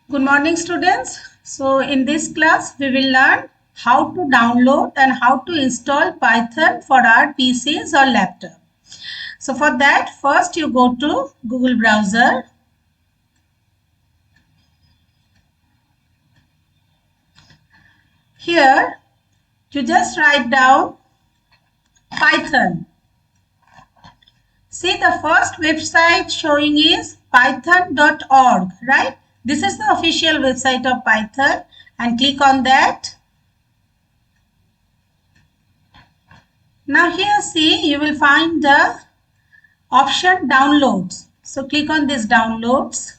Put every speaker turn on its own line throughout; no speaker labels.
Good morning, students. So in this class, we will learn how to download and how to install Python for our PCs or laptop. So for that, first you go to Google browser. Here, you just write down Python. See, the first website showing is python.org, right? This is the official website of Python, and click on that. Now here, see, you will find the option downloads. So click on this downloads.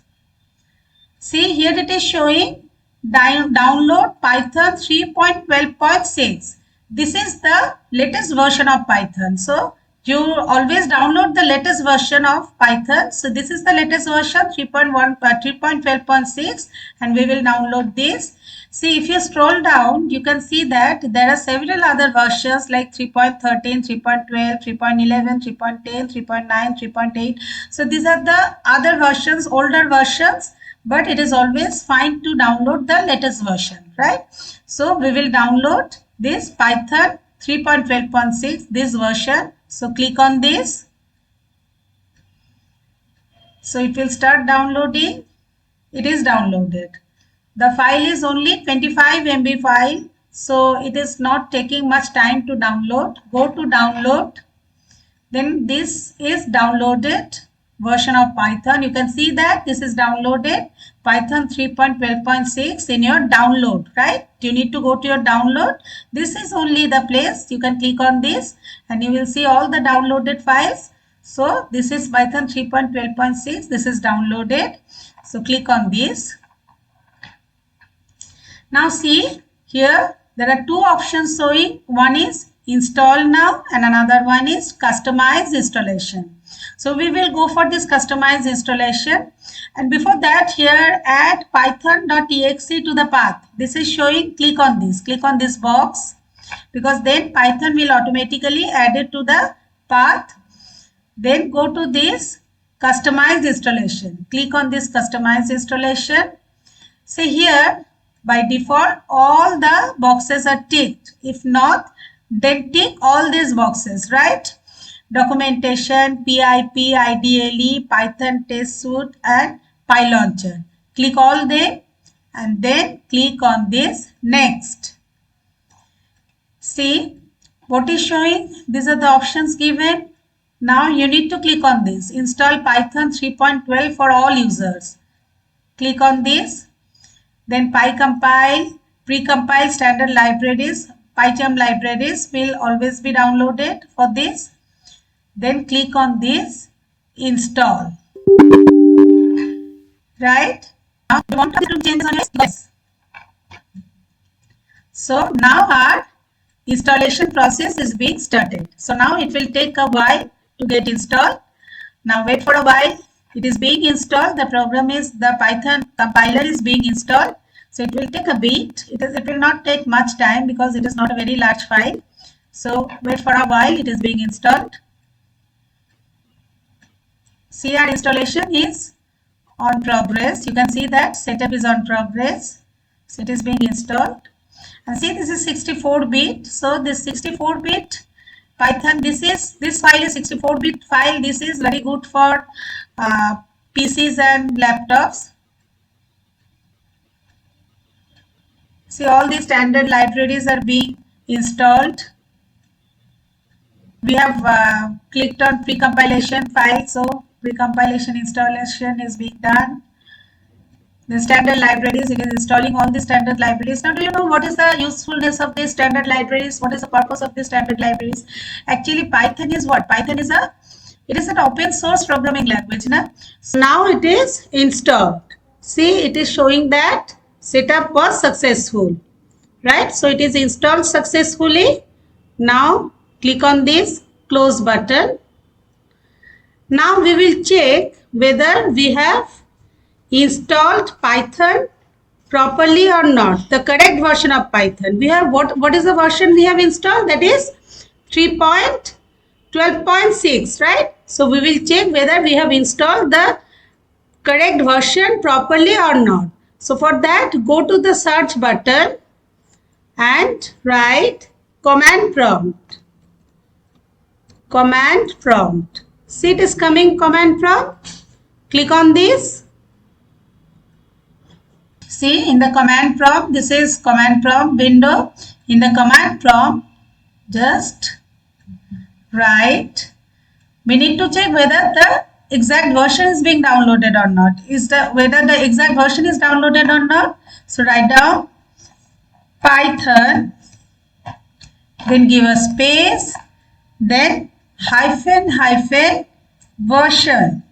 See, here it is showing download Python 3.12.6. This is the latest version of Python. So you always download the latest version of Python. So this is the latest version 3.12.6, and we will download this. See, if you scroll down, you can see that there are several other versions like 3.13, 3.12, 3.11, 3.10, 3.9, 3.8. So these are the other versions, older versions, but it is always fine to download the latest version, right? So we will download this Python 3.12.6, this version. So click on this. So it will start downloading. It is downloaded. The file is only 25 MB file, so it is not taking much time to download. Go to download. Then this is downloaded version of Python. You can see that this is downloaded Python 3.12.6 in your download, right? You need to go to your download. This is only the place. You can click on this and you will see all the downloaded files. So this is Python 3.12.6. This is downloaded. So click on this. Now see, here there are two options showing. One is install now and another one is customize installation. So we will go for this customized installation, and before that, here add python.exe to the path. This is showing. Click on this box, because then Python will automatically add it to the path. Then go to this customize installation. Click on this customize installation. See, here by default all the boxes are ticked. If not, then tick all these boxes, right? Documentation, PIP, IDLE, Python test suite and PyLauncher. Click all them and then click on this next. See what is showing? These are the options given. Now you need to click on this. Install Python 3.12 for all users. Click on this. Then PyCompile, precompile standard libraries, PyCharm libraries will always be downloaded for this. Then click on this, install. Right? Now you want to change on your yes. So now our installation process is being started. So now it will take a while to get installed. Now wait for a while. It is being installed. The program is, the Python compiler is being installed. So it will take a bit. It will not take much time because it is not a very large file. So wait for a while. It is being installed. See, our installation is on progress. You can see that setup is on progress. So it is being installed. And see, this is 64-bit. So this 64-bit Python, this file is 64-bit file. This is very good for PCs and laptops. See, all these standard libraries are being installed. We have clicked on precompilation file, so precompilation installation is being done. The standard libraries, it is installing all the standard libraries. Now, do you know what is the usefulness of these standard libraries? What is the purpose of these standard libraries? Actually, Python is what? Python is an open source programming language. So now it is installed. See, it is showing that setup was successful, right? So it is installed successfully. Now click on this close button. Now we will check whether we have installed Python properly or not. The correct version of Python. We have what is the version we have installed? That is 3.12.6, right? So we will check whether we have installed the correct version properly or not. So for that, go to the search button and write command prompt. Command prompt. See, it is coming command prompt. Click on this. See, in the command prompt, this is command prompt window. In the command prompt, just write. We need to check whether the exact version is being downloaded or not. Whether the exact version is downloaded or not. So write down Python, then give a space, then hyphen version,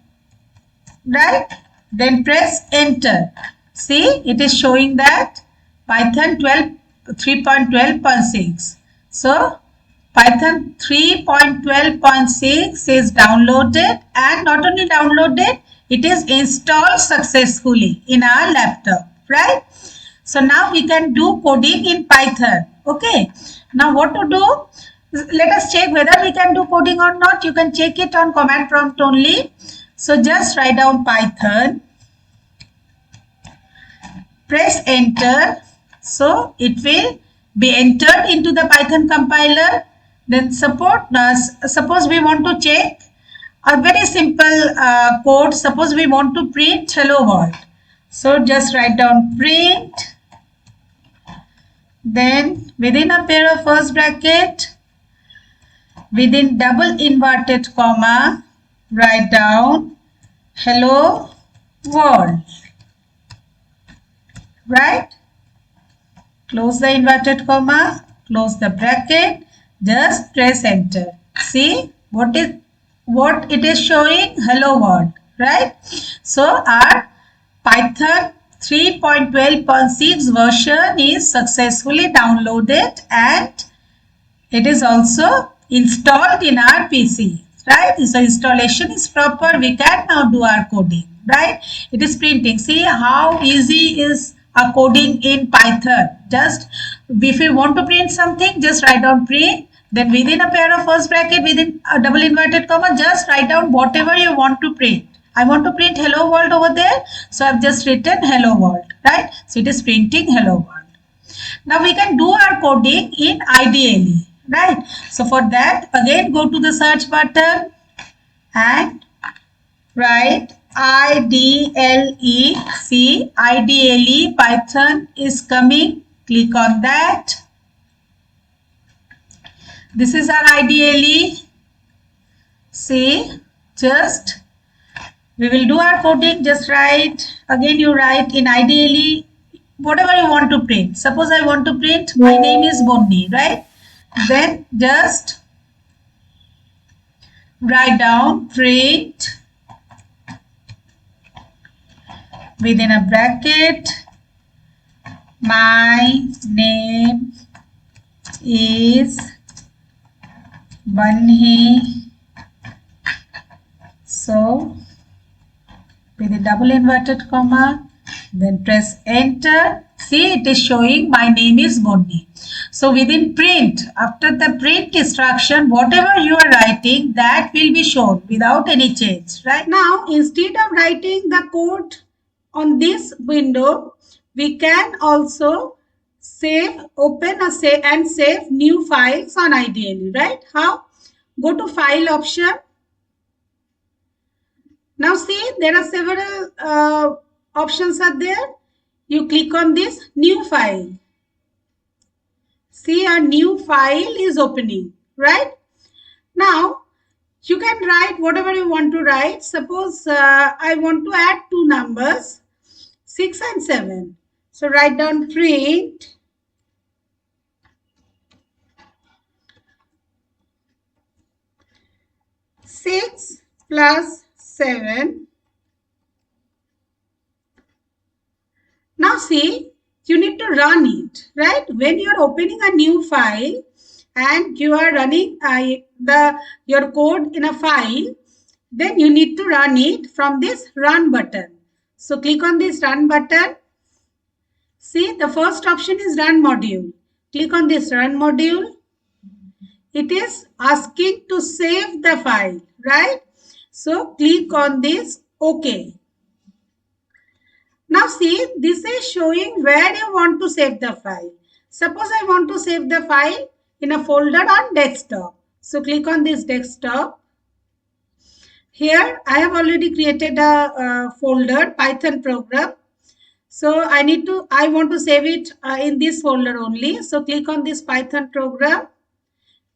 right? Then press enter. See, it is showing that Python 3.12.6. So Python 3.12.6 is downloaded, and not only downloaded, it is installed successfully in our laptop, right? So now we can do coding in Python. Okay. Now what to do? Let us check whether we can do coding or not. You can check it on command prompt only. So just write down Python. Press enter. So it will be entered into the Python compiler. Then suppose we want to check a very simple code. Suppose we want to print hello world. So just write down print. Then within a pair of first bracket, within double inverted comma, write down hello world. Right? Close the inverted comma, close the bracket, just press enter. See what it is showing? Hello world, right? So our Python 3.12.6 version is successfully downloaded and it is also installed in our PC, right? So installation is proper. We can now do our coding, right? It is printing. See how easy is a coding in Python. Just if you want to print something, just write down print. Then within a pair of first bracket, within a double inverted comma, just write down whatever you want to print. I want to print hello world over there. So I've just written hello world, right? So it is printing hello world. Now we can do our coding in IDLE, right? So for that, again, go to the search button and write IDLE. See, IDLE Python is coming. Click on that. This is our IDLE. See, just we will do our coding. Just write, again you write in IDLE whatever you want to print. Suppose I want to print my name is Bonni, right? Then just write down print within a bracket my name is Bunny. So with a double inverted comma, then press enter. See, it is showing my name is Bonni. So within print, after the print instruction, whatever you are writing, that will be shown without any change. Right now, instead of writing the code on this window, we can also open and save new files on IDLE, right? How? Go to file option. Now see, there are several options are there. You click on this new file. See, a new file is opening, right? Now, you can write whatever you want to write. Suppose I want to add two numbers, 6 and 7. So write down print 6 plus 7. Now see, you need to run it, right? When you are opening a new file and you are running your code in a file, then you need to run it from this run button. So click on this run button. See, the first option is run module. Click on this run module. It is asking to save the file, right? So click on this OK. Now see, this is showing where you want to save the file. Suppose I want to save the file in a folder on desktop. So click on this desktop. Here I have already created a folder, Python program. So I want to save it in this folder only. So click on this Python program.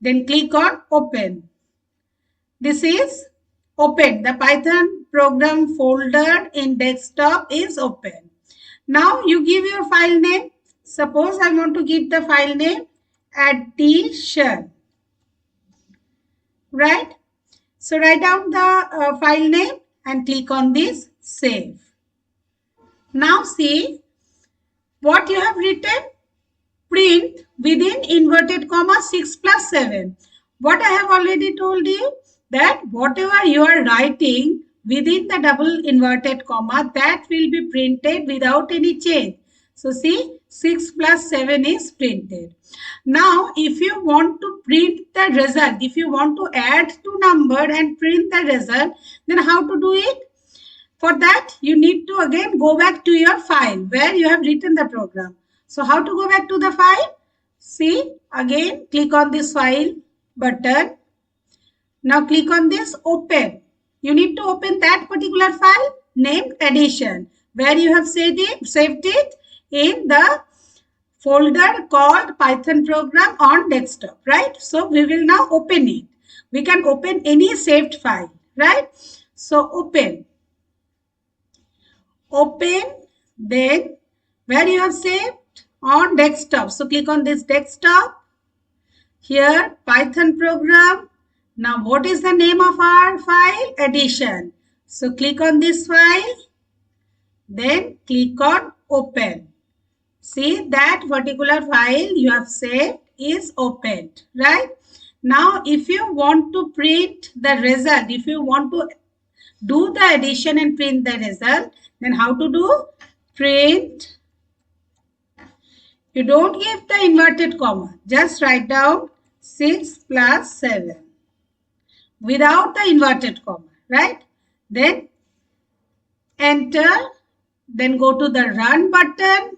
Then click on open. This is open. The Python program folder in desktop is open. Now you give your file name. Suppose I want to give the file name addition. Right? So write down the file name and click on this save. Now see what you have written. Print within inverted comma 6 plus 7. What I have already told you, that whatever you are writing within the double inverted comma, that will be printed without any change. So see, 6 plus 7 is printed. Now if you want to print the result, if you want to add two number and print the result, then how to do it? For that you need to again go back to your file where you have written the program. So how to go back to the file? See, again click on this file button. Now click on this open. You need to open that particular file named addition where you have saved it in the folder called Python program on desktop, right? So we will now open it. We can open any saved file, right? So open, then where you have saved on desktop. So click on this desktop. Here Python program. Now what is the name of our file? Addition. So click on this file. Then click on open. See, that particular file you have saved is opened, right? Now if you want to print the result, if you want to do the addition and print the result, then how to do? Print. You don't give the inverted comma. Just write down 6 plus 7 without the inverted comma, right? Then enter. Then go to the run button.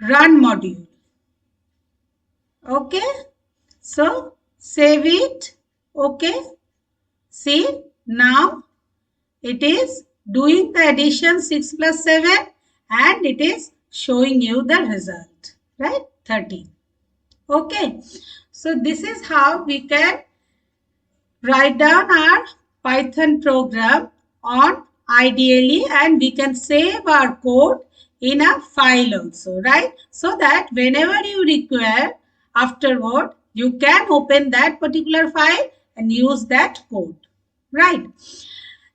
Run module. Okay. So save it. Okay. See, now it is doing the addition 6 plus 7 and it is showing you the result, right? 13. Okay. So this is how we can write down our Python program on IDLE, and we can save our code in a file also, right? So that whenever you require afterward, you can open that particular file and use that code, right?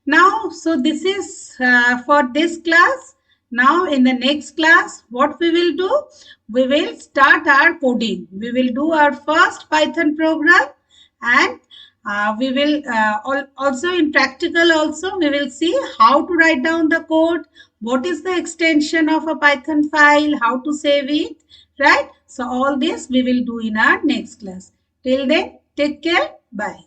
Now, so this is for this class. Now in the next class, what we will do? We will start our coding. We will do our first Python program, and we will also in practical also we will see how to write down the code, what is the extension of a Python file, how to save it, right? So all this we will do in our next class. Till then, take care. Bye.